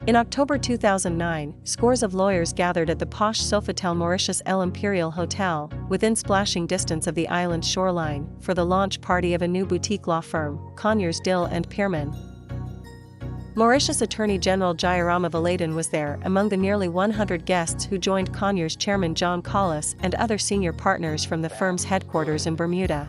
In October 2009, scores of lawyers gathered at the posh Sofitel Mauritius El Imperial Hotel, within splashing distance of the island's shoreline, for the launch party of a new boutique law firm, Conyers, Dill and Pearman. Mauritius Attorney General Jayarama Valaydin was there among the nearly 100 guests who joined Conyers chairman John Collis and other senior partners from the firm's headquarters in Bermuda.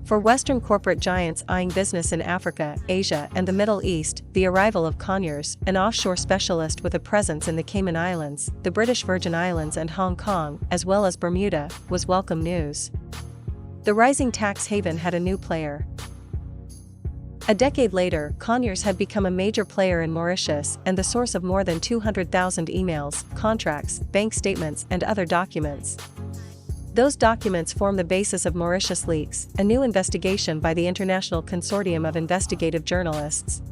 For Western corporate giants eyeing business in Africa, Asia and the Middle East, the arrival of Conyers, an offshore specialist with a presence in the Cayman Islands, the British Virgin Islands and Hong Kong, as well as Bermuda, was welcome news. The rising tax haven had a new player. A decade later, Conyers had become a major player in Mauritius and the source of more than 200,000 emails, contracts, bank statements and other documents. Those documents form the basis of Mauritius Leaks, a new investigation by the International Consortium of Investigative Journalists.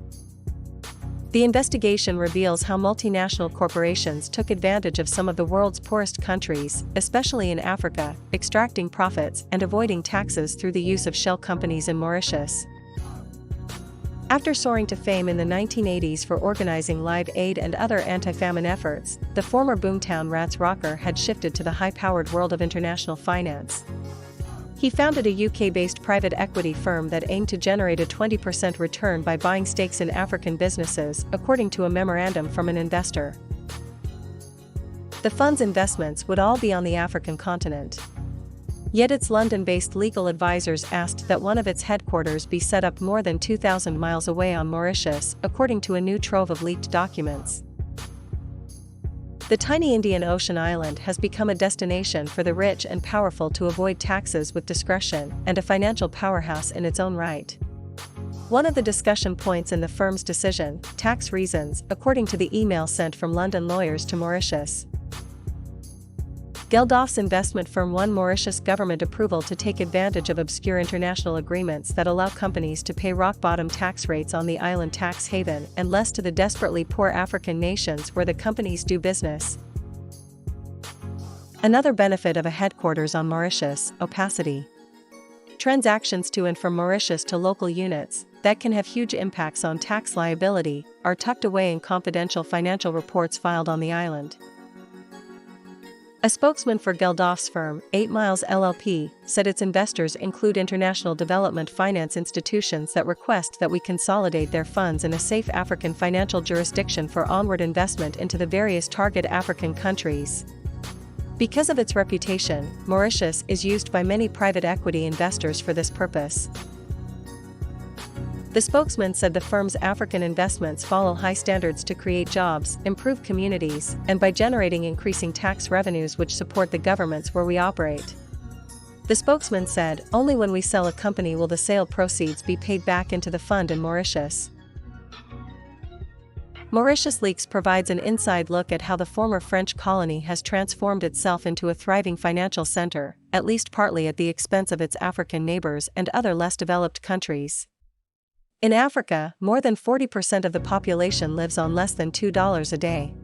The investigation reveals how multinational corporations took advantage of some of the world's poorest countries, especially in Africa, extracting profits and avoiding taxes through the use of shell companies in Mauritius. After soaring to fame in the 1980s for organizing Live Aid and other anti-famine efforts, the former boomtown rats rocker had shifted to the high-powered world of international finance. He founded a UK-based private equity firm that aimed to generate a 20% return by buying stakes in African businesses, according to a memorandum from an investor. The fund's investments would all be on the African continent. Yet its London-based legal advisors asked that one of its headquarters be set up more than 2,000 miles away on Mauritius, according to a new trove of leaked documents. The tiny Indian Ocean island has become a destination for the rich and powerful to avoid taxes with discretion, and a financial powerhouse in its own right. One of the discussion points in the firm's decision, tax reasons, according to the email sent from London lawyers to Mauritius. Geldof's investment firm won Mauritius government approval to take advantage of obscure international agreements that allow companies to pay rock-bottom tax rates on the island tax haven and less to the desperately poor African nations where the companies do business. Another benefit of a headquarters on Mauritius, opacity. Transactions to and from Mauritius to local units, that can have huge impacts on tax liability, are tucked away in confidential financial reports filed on the island. A spokesman for Geldof's firm, 8 Miles LLP, said its investors include international development finance institutions that request that we consolidate their funds in a safe African financial jurisdiction for onward investment into the various target African countries. Because of its reputation, Mauritius is used by many private equity investors for this purpose. The spokesman said the firm's African investments follow high standards to create jobs, improve communities, and by generating increasing tax revenues which support the governments where we operate. The spokesman said, only when we sell a company will the sale proceeds be paid back into the fund in Mauritius. Mauritius Leaks provides an inside look at how the former French colony has transformed itself into a thriving financial center, at least partly at the expense of its African neighbors and other less developed countries. In Africa, more than 40% of the population lives on less than $2 a day.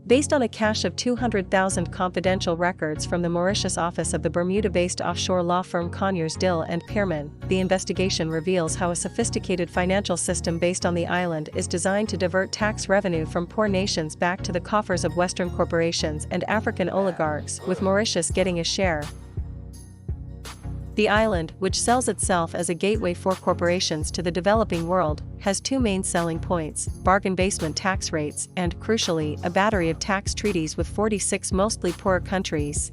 Based on a cache of 200,000 confidential records from the Mauritius office of the Bermuda-based offshore law firm Conyers, Dill and Pearman, the investigation reveals how a sophisticated financial system based on the island is designed to divert tax revenue from poor nations back to the coffers of Western corporations and African oligarchs, with Mauritius getting a share. The island, which sells itself as a gateway for corporations to the developing world, has two main selling points: bargain basement tax rates and, crucially, a battery of tax treaties with 46 mostly poor countries.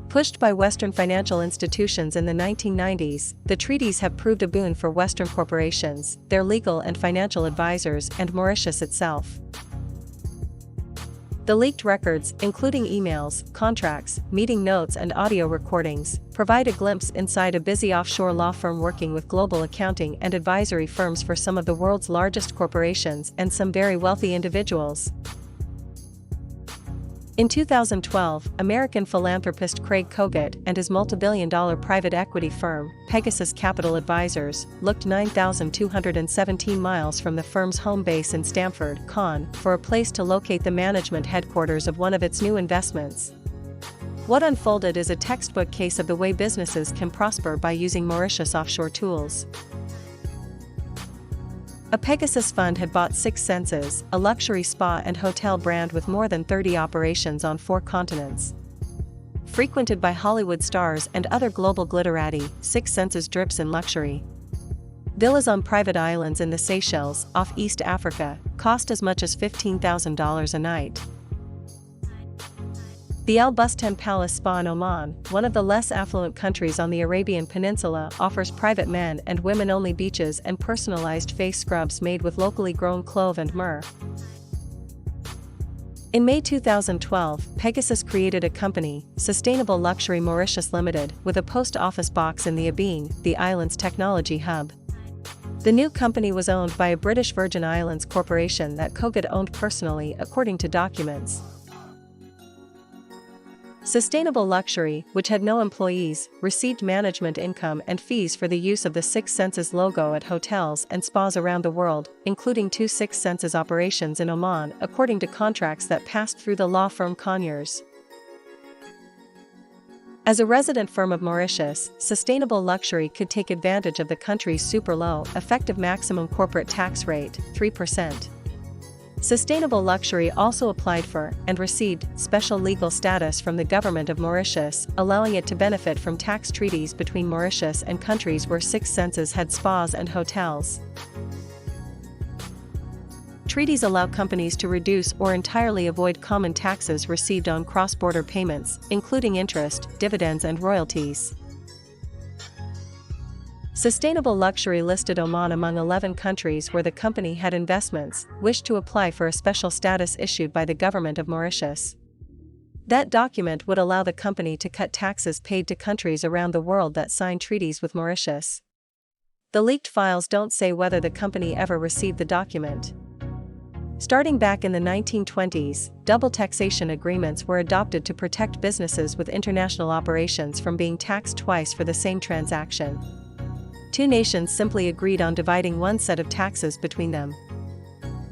Pushed by Western financial institutions in the 1990s, the treaties have proved a boon for Western corporations, their legal and financial advisors, and Mauritius itself. The leaked records, including emails, contracts, meeting notes and audio recordings, provide a glimpse inside a busy offshore law firm working with global accounting and advisory firms for some of the world's largest corporations and some very wealthy individuals. In 2012, American philanthropist Craig Kogut and his multi-billion-dollar private equity firm, Pegasus Capital Advisors, looked 9,217 miles from the firm's home base in Stamford, Con, for a place to locate the management headquarters of one of its new investments. What unfolded is a textbook case of the way businesses can prosper by using Mauritius offshore tools. A Pegasus fund had bought Six Senses, a luxury spa and hotel brand with more than 30 operations on 4 continents. Frequented by Hollywood stars and other global glitterati, Six Senses drips in luxury. Villas on private islands in the Seychelles, off East Africa, cost as much as $15,000 a night. The Al Bustan Palace Spa in Oman, one of the less affluent countries on the Arabian Peninsula, offers private men and women-only beaches and personalized face scrubs made with locally grown clove and myrrh. In May 2012, Pegasus created a company, Sustainable Luxury Mauritius Limited, with a post office box in the Abine, the island's technology hub. The new company was owned by a British Virgin Islands corporation that Kogut owned personally, according to documents. Sustainable Luxury, which had no employees, received management income and fees for the use of the Six Senses logo at hotels and spas around the world, including 2 Six Senses operations in Oman, according to contracts that passed through the law firm Conyers. As a resident firm of Mauritius, Sustainable Luxury could take advantage of the country's super low, effective maximum corporate tax rate, 3%. Sustainable Luxury also applied for, and received, special legal status from the government of Mauritius, allowing it to benefit from tax treaties between Mauritius and countries where Six Senses had spas and hotels. Treaties allow companies to reduce or entirely avoid common taxes received on cross-border payments, including interest, dividends and royalties. Sustainable Luxury listed Oman among 11 countries where the company had investments, wished to apply for a special status issued by the government of Mauritius. That document would allow the company to cut taxes paid to countries around the world that sign treaties with Mauritius. The leaked files don't say whether the company ever received the document. Starting back in the 1920s, double taxation agreements were adopted to protect businesses with international operations from being taxed twice for the same transaction. 2 nations simply agreed on dividing one set of taxes between them.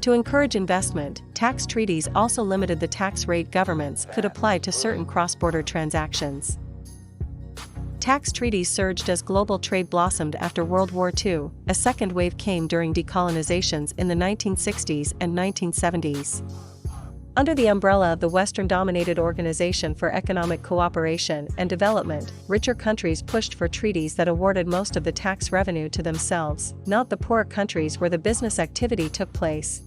To encourage investment, tax treaties also limited the tax rate governments could apply to certain cross-border transactions. Tax treaties surged as global trade blossomed after World War II. A second wave came during decolonizations in the 1960s and 1970s. Under the umbrella of the Western-dominated Organization for Economic Cooperation and Development, richer countries pushed for treaties that awarded most of the tax revenue to themselves, not the poorer countries where the business activity took place.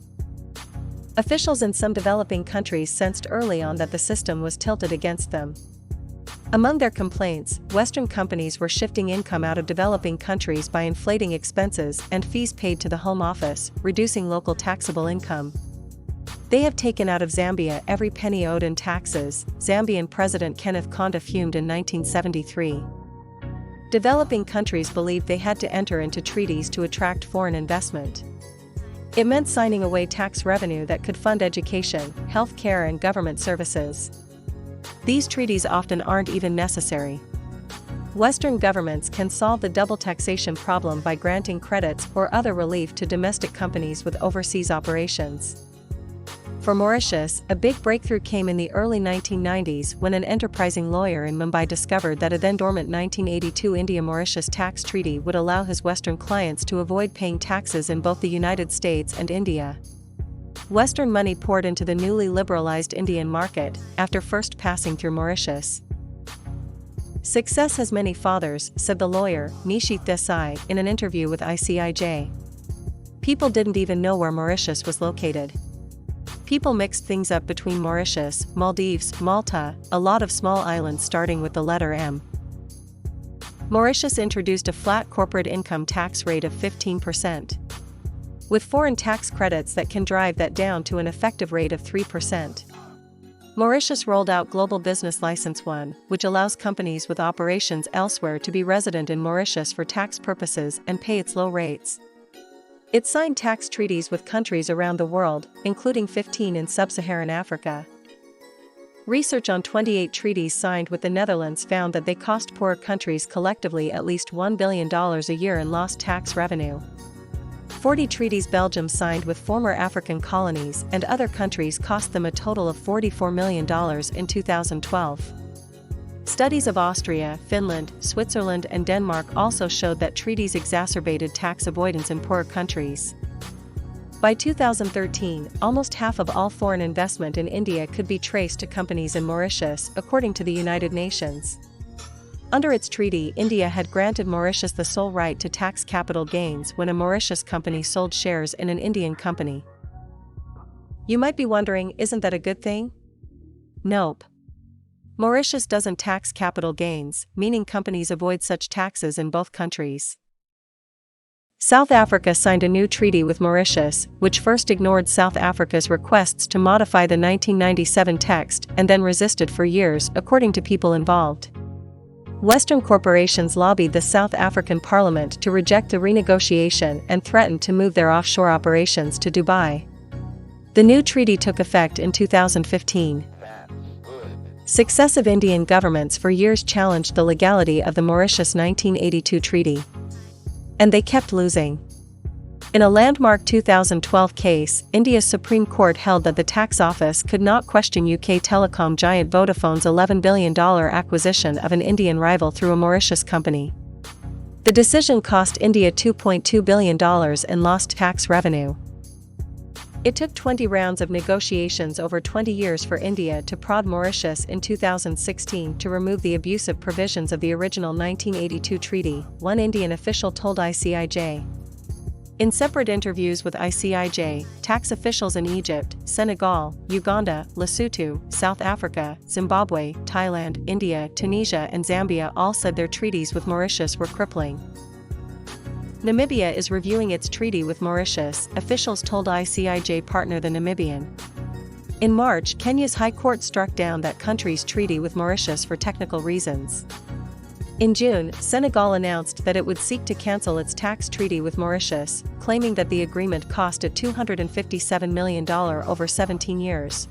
Officials in some developing countries sensed early on that the system was tilted against them. Among their complaints, Western companies were shifting income out of developing countries by inflating expenses and fees paid to the Home Office, reducing local taxable income. They have taken out of Zambia every penny owed in taxes, Zambian President Kenneth Kaunda fumed in 1973. Developing countries believed they had to enter into treaties to attract foreign investment. It meant signing away tax revenue that could fund education, health care and government services. These treaties often aren't even necessary. Western governments can solve the double taxation problem by granting credits or other relief to domestic companies with overseas operations. For Mauritius, a big breakthrough came in the early 1990s when an enterprising lawyer in Mumbai discovered that a then-dormant 1982 India-Mauritius tax treaty would allow his Western clients to avoid paying taxes in both the United States and India. Western money poured into the newly liberalized Indian market, after first passing through Mauritius. Success has many fathers, said the lawyer, Nishit Desai, in an interview with ICIJ. People didn't even know where Mauritius was located. People mixed things up between Mauritius, Maldives, Malta, a lot of small islands starting with the letter M. Mauritius introduced a flat corporate income tax rate of 15%. With foreign tax credits that can drive that down to an effective rate of 3%. Mauritius rolled out Global Business License 1, which allows companies with operations elsewhere to be resident in Mauritius for tax purposes and pay its low rates. It signed tax treaties with countries around the world, including 15 in sub-Saharan Africa. Research on 28 treaties signed with the Netherlands found that they cost poorer countries collectively at least $1 billion a year in lost tax revenue. 40 treaties Belgium signed with former African colonies and other countries cost them a total of $44 million in 2012. Studies of Austria, Finland, Switzerland and Denmark also showed that treaties exacerbated tax avoidance in poorer countries. By 2013, almost half of all foreign investment in India could be traced to companies in Mauritius, according to the United Nations. Under its treaty, India had granted Mauritius the sole right to tax capital gains when a Mauritius company sold shares in an Indian company. You might be wondering, isn't that a good thing? Nope. Mauritius doesn't tax capital gains, meaning companies avoid such taxes in both countries. South Africa signed a new treaty with Mauritius, which first ignored South Africa's requests to modify the 1997 text and then resisted for years, according to people involved. Western corporations lobbied the South African parliament to reject the renegotiation and threatened to move their offshore operations to Dubai. The new treaty took effect in 2015. Successive Indian governments for years challenged the legality of the Mauritius 1982 treaty. And they kept losing. In a landmark 2012 case, India's Supreme Court held that the tax office could not question UK telecom giant Vodafone's $11 billion acquisition of an Indian rival through a Mauritius company. The decision cost India $2.2 billion in lost tax revenue. It took 20 rounds of negotiations over 20 years for India to prod Mauritius in 2016 to remove the abusive provisions of the original 1982 treaty, one Indian official told ICIJ. In separate interviews with ICIJ, tax officials in Egypt, Senegal, Uganda, Lesotho, South Africa, Zimbabwe, Thailand, India, Tunisia and Zambia all said their treaties with Mauritius were crippling. Namibia is reviewing its treaty with Mauritius, officials told ICIJ partner the Namibian. In March, Kenya's High Court struck down that country's treaty with Mauritius for technical reasons. In June, Senegal announced that it would seek to cancel its tax treaty with Mauritius, claiming that the agreement cost it $257 million over 17 years.